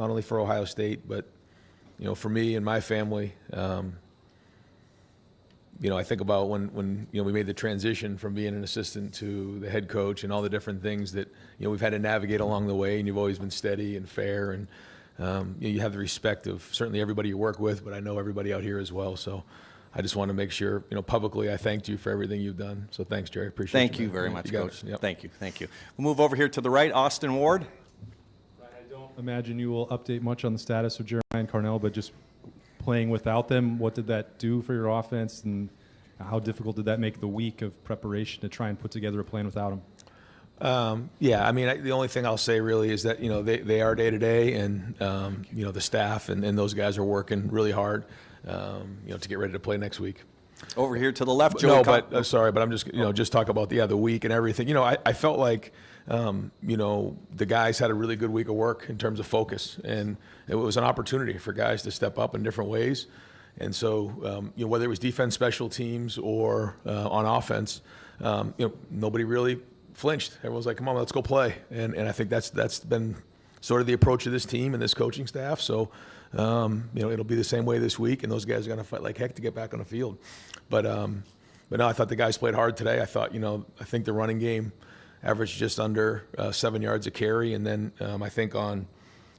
not only for Ohio State, but, for me and my family. I think about when we made the transition from being an assistant to the head coach and all the different things that, we've had to navigate along the way, and you've always been steady and fair, and you have the respect of certainly everybody you work with, but I know everybody out here as well. So I just want to make sure, publicly I thanked you for everything you've done. So thanks, Jerry. Appreciate it. Thank you very much, Coach. Yep. Thank you. We'll move over here to the right. Austin Ward. I don't imagine you will update much on the status of Jeremiah and Carnell, but just playing without them, what did that do for your offense, and how difficult did that make the week of preparation to try and put together a plan without them? The only thing I'll say really is that, they are day to day, and, the staff and those guys are working really hard, to get ready to play next week. Over here to the left, Joey. No, but sorry, but I'm just, just talk about the week and everything. I felt like, the guys had a really good week of work in terms of focus, and it was an opportunity for guys to step up in different ways. And so, whether it was defense, special teams, or on offense, nobody really flinched. Everyone's like, come on, let's go play. And I think that's been sort of the approach of this team and this coaching staff. So, it'll be the same way this week, and those guys are going to fight like heck to get back on the field. But no, I thought the guys played hard today. I thought, I think the running game averaged just under 7 yards a carry, and then I think on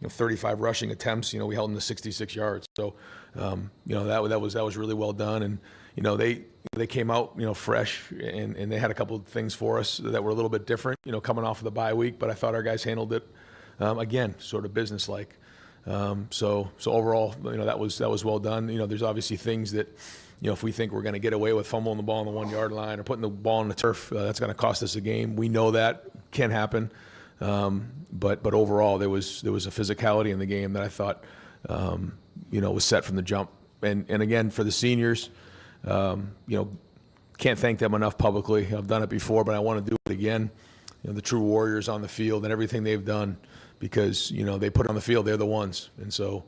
35 rushing attempts, we held them to 66 yards. So, that was really well done. And, they came out, fresh, and they had a couple of things for us that were a little bit different, coming off of the bye week. But I thought our guys handled it, again, sort of businesslike. So overall, that was well done. There's obviously things that, if we think we're going to get away with fumbling the ball on the 1 yard line or putting the ball on the turf, that's going to cost us a game. We know that can happen. But overall, there was a physicality in the game that I thought, was set from the jump. And again, for the seniors, can't thank them enough publicly. I've done it before, but I want to do it again. The true warriors on the field and everything they've done, because, they put it on the field, they're the ones. And so on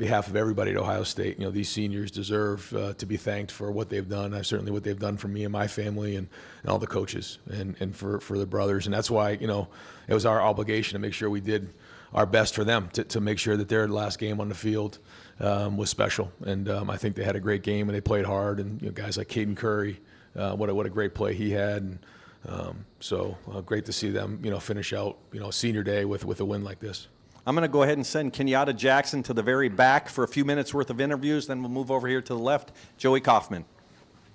behalf of everybody at Ohio State, these seniors deserve to be thanked for what they've done. Certainly what they've done for me and my family and all the coaches and for the brothers. And that's why, it was our obligation to make sure we did our best for them, to make sure that their last game on the field was special. And I think they had a great game, and they played hard. And guys like Caden Curry, what a great play he had. And so great to see them, finish out, senior day with a win like this. I'm going to go ahead and send Kenyatta Jackson to the very back for a few minutes worth of interviews. Then we'll move over here to the left. Joey Kaufman.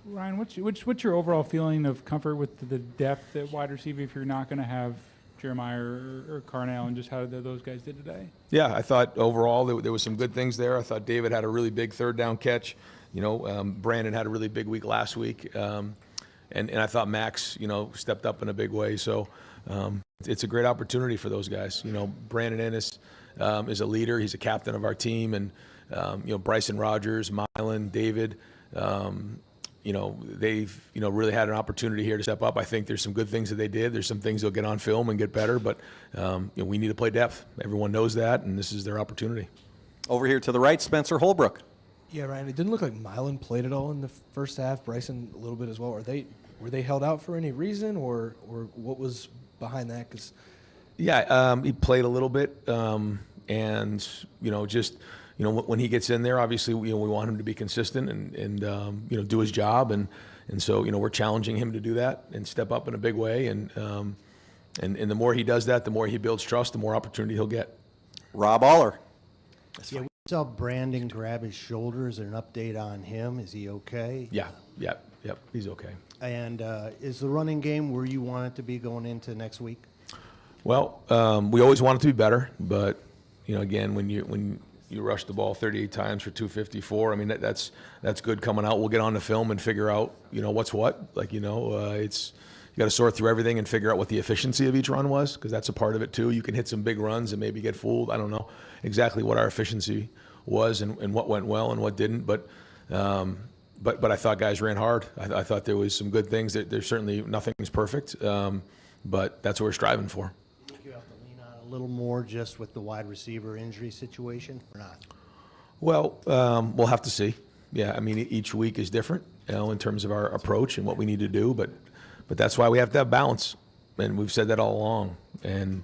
Ryan, what's your overall feeling of comfort with the depth at wide receiver if you're not going to have Jeremiah or Carnell, and just how those guys did today? Yeah, I thought overall there was some good things there. I thought David had a really big third down catch. Brandon had a really big week last week. And I thought Max, stepped up in a big way. So it's a great opportunity for those guys. Brandon Ennis is a leader. He's a captain of our team. And, Bryson Rogers, Mylan, David, they've, really had an opportunity here to step up. I think there's some good things that they did. There's some things they'll get on film and get better. But, we need to play depth. Everyone knows that, and this is their opportunity. Over here to the right, Spencer Holbrook. Yeah, Ryan, it didn't look like Mylan played at all in the first half. Bryson a little bit as well. Were they held out for any reason, or what was behind that? He played a little bit, and when he gets in there, obviously we want him to be consistent and do his job, and so we're challenging him to do that and step up in a big way, and the more he does that, the more he builds trust, the more opportunity he'll get. Rob Aller. Yeah, we saw Brandon grab his shoulder. Is there an update on him? Is he okay? Yep, he's okay. And is the running game where you want it to be going into next week? Well, we always want it to be better, but again, when you rush the ball 38 times for 254, I mean that's good coming out. We'll get on the film and figure out what's what. It's you got to sort through everything and figure out what the efficiency of each run was, because that's a part of it too. You can hit some big runs and maybe get fooled. I don't know exactly what our efficiency was and what went well and what didn't, but I thought guys ran hard. I thought there was some good things. There's certainly nothing's perfect, but that's what we're striving for. You have to lean on a little more just with the wide receiver injury situation, or not? Well, we'll have to see. Yeah, I mean, each week is different, in terms of our approach and what we need to do, but that's why we have to have balance, and we've said that all along. And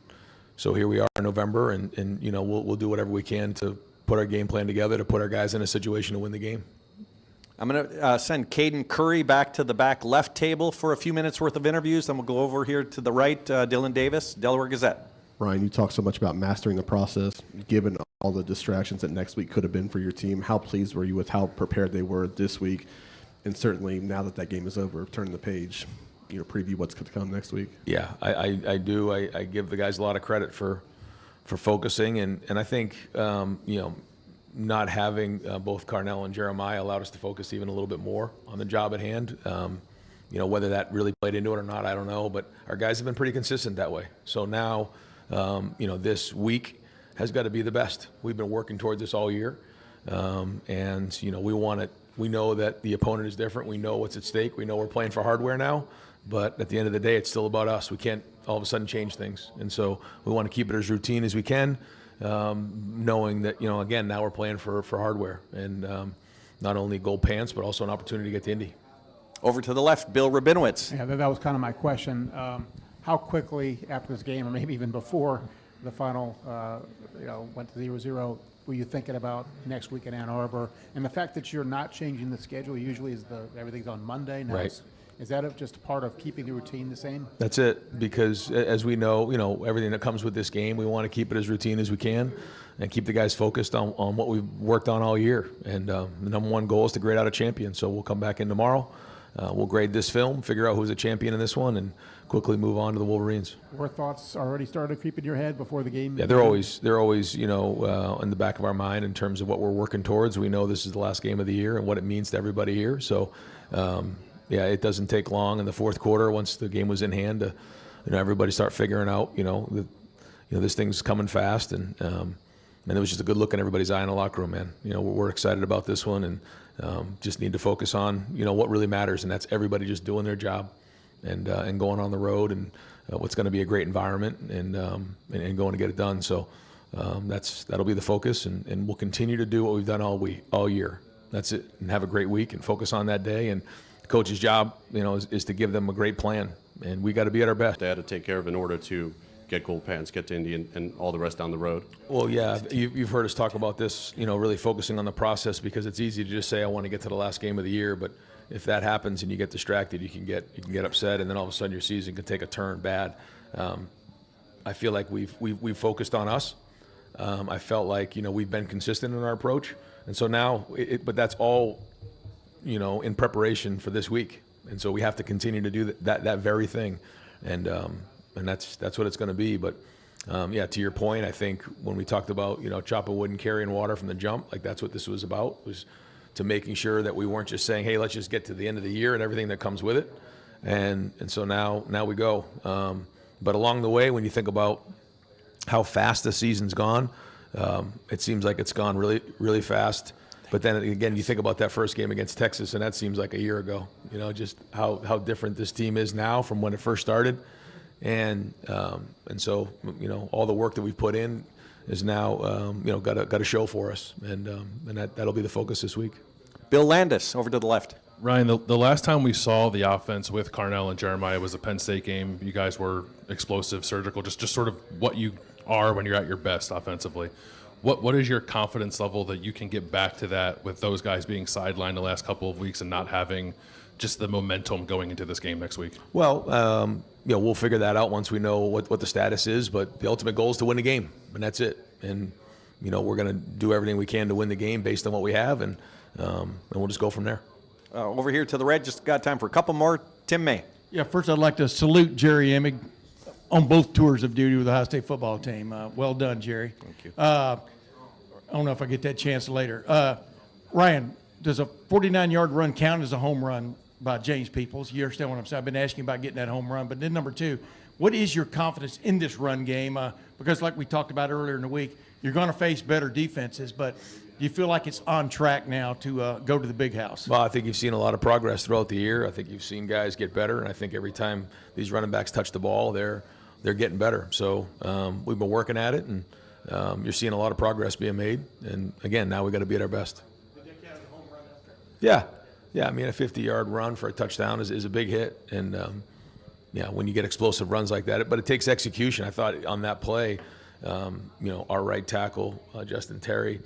So here we are in November, and you know, we'll do whatever we can to put our game plan together to put our guys in a situation to win the game. I'm going to send Caden Curry back to the back left table for a few minutes worth of interviews. Then we'll go over here to the right, Dylan Davis, Delaware Gazette. Ryan, you talk so much about mastering the process. Given all the distractions that next week could have been for your team, how pleased were you with how prepared they were this week? And certainly now that game is over, turning the page, you know, preview what's going to come next week. Yeah, I do. I give the guys a lot of credit for focusing, and I think you know, not having both Carnell and Jeremiah allowed us to focus even a little bit more on the job at hand. You know, whether that really played into it or not, I don't know, but our guys have been pretty consistent that way. So now, you know, this week has got to be the best. We've been working towards this all year, and you know, we want it. We know that the opponent is different. We know what's at stake. We know we're playing for hardware now, but at the end of the day, it's still about us. We can't all of a sudden change things, and so we want to keep it as routine as we can, knowing that, you know, again, now we're playing for hardware, and not only gold pants, but also an opportunity to get to Indy. Over to the left, Bill Rabinowitz. Yeah, that was kind of my question. How quickly after this game, or maybe even before the final, you know, went to 0-0, were you thinking about next week in Ann Arbor? And the fact that you're not changing the schedule, usually is everything's on Monday now. Right. Is that just a part of keeping the routine the same? That's it, because as we know, you know, everything that comes with this game, we want to keep it as routine as we can and keep the guys focused on what we've worked on all year. And the number one goal is to grade out a champion. So we'll come back in tomorrow. We'll grade this film, figure out who's a champion in this one, and quickly move on to the Wolverines. Were thoughts already started to creep in your head before the game? Yeah, they're always, you know, in the back of our mind in terms of what we're working towards. We know this is the last game of the year and what it means to everybody here. So, yeah, it doesn't take long in the fourth quarter once the game was in hand to, you know, everybody start figuring out, you know, this thing's coming fast, and it was just a good look in everybody's eye in the locker room, man. You know, we're excited about this one, and just need to focus on, you know, what really matters, and that's everybody just doing their job and going on the road, and what's going to be a great environment, and going to get it done. So that'll be the focus, and we'll continue to do what we've done all year. That's it, and have a great week and focus on that day. And the coach's job, you know, is to give them a great plan, and we got to be at our best. They had to take care of in order to get gold pants, get to Indy, and all the rest down the road. Well, yeah, you've heard us talk about this, you know, really focusing on the process, because it's easy to just say I want to get to the last game of the year, but if that happens and you get distracted, you can get upset, and then all of a sudden your season can take a turn bad. I feel like we've focused on us. I felt like, you know, we've been consistent in our approach, and so now, but that's all, you know, in preparation for this week, and so we have to continue to do that very thing, and that's what it's going to be. But yeah, to your point, I think when we talked about, you know, chopping wood and carrying water from the jump, like that's what this was about, was to making sure that we weren't just saying, hey, let's just get to the end of the year and everything that comes with it, and so now we go. But along the way, when you think about how fast the season's gone, it seems like it's gone really, really fast. But then again, you think about that first game against Texas, and that seems like a year ago. You know, just how different this team is now from when it first started. And so, you know, all the work that we've put in is now, you know, got to show for us, and that'll be the focus this week. Bill Landis, over to the left. Ryan, the last time we saw the offense with Carnell and Jeremiah was the Penn State game. You guys were explosive, surgical, just sort of what you are when you're at your best offensively. What is your confidence level that you can get back to that with those guys being sidelined the last couple of weeks and not having just the momentum going into this game next week? Well, you know, we'll figure that out once we know what the status is, but the ultimate goal is to win the game, and that's it. And, you know, we're going to do everything we can to win the game based on what we have, and we'll just go from there. Over here to the right, just got time for a couple more. Tim May. Yeah, first I'd like to salute Jerry Emig on both tours of duty with the Ohio State football team. Well done, Jerry. Thank you. I don't know if I get that chance later. Ryan, does a 49-yard run count as a home run by James Peoples? You understand what I'm saying? I've been asking about getting that home run. But then number two, what is your confidence in this run game? Because like we talked about earlier in the week, you're going to face better defenses, but do you feel like it's on track now to go to the big house? Well, I think you've seen a lot of progress throughout the year. I think you've seen guys get better, and I think every time these running backs touch the ball, they're getting better. So we've been working at it, and you're seeing a lot of progress being made. And again, now we got to be at our best. Did that count as a home run out there? Yeah. I mean, a 50-yard run for a touchdown is a big hit, and when you get explosive runs like that. But it takes execution. I thought on that play, our right tackle, Justin Terry,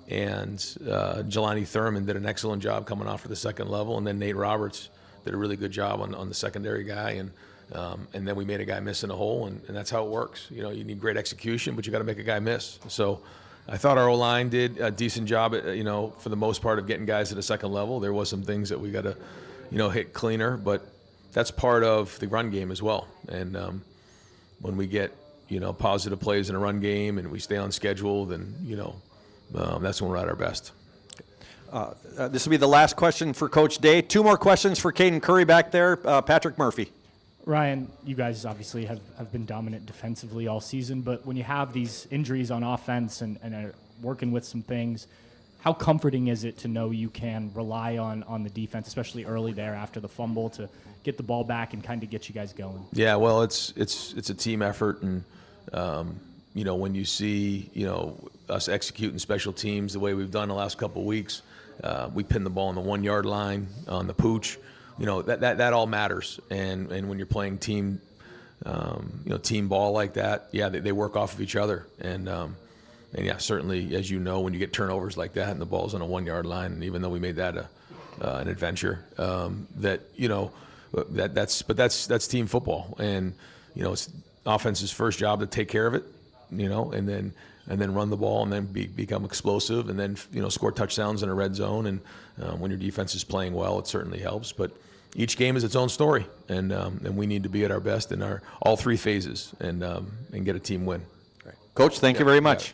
and Jelani Thurman did an excellent job coming off for the second level, and then Nate Roberts did a really good job on the secondary guy, and then we made a guy miss in a hole, and that's how it works. You need great execution, but you got to make a guy miss. So I thought our O-line did a decent job, for the most part, of getting guys to the second level. There was some things that we got to, hit cleaner, but that's part of the run game as well. And when we get, positive plays in a run game and we stay on schedule, then, that's when we're at our best. This will be the last question for Coach Day. 2 more questions for Caden Curry back there. Patrick Murphy. Ryan, you guys obviously have been dominant defensively all season, but when you have these injuries on offense and are working with some things, how comforting is it to know you can rely on the defense, especially early there after the fumble, to get the ball back and kind of get you guys going? Yeah, well, it's a team effort, and when you see us executing special teams the way we've done the last couple of weeks, we pin the ball on the 1 yard line on the pooch. That all matters, and when you're playing team, team ball like that, they work off of each other, and yeah, certainly, as you know, when you get turnovers like that and the ball's on a 1 yard line, and even though we made that an adventure, that's team football, and it's offense's first job to take care of it, and then run the ball and then become explosive and then score touchdowns in a red zone, and when your defense is playing well, it certainly helps, but each game is its own story, and we need to be at our best in all 3 phases and get a team win. Coach, thank you very much.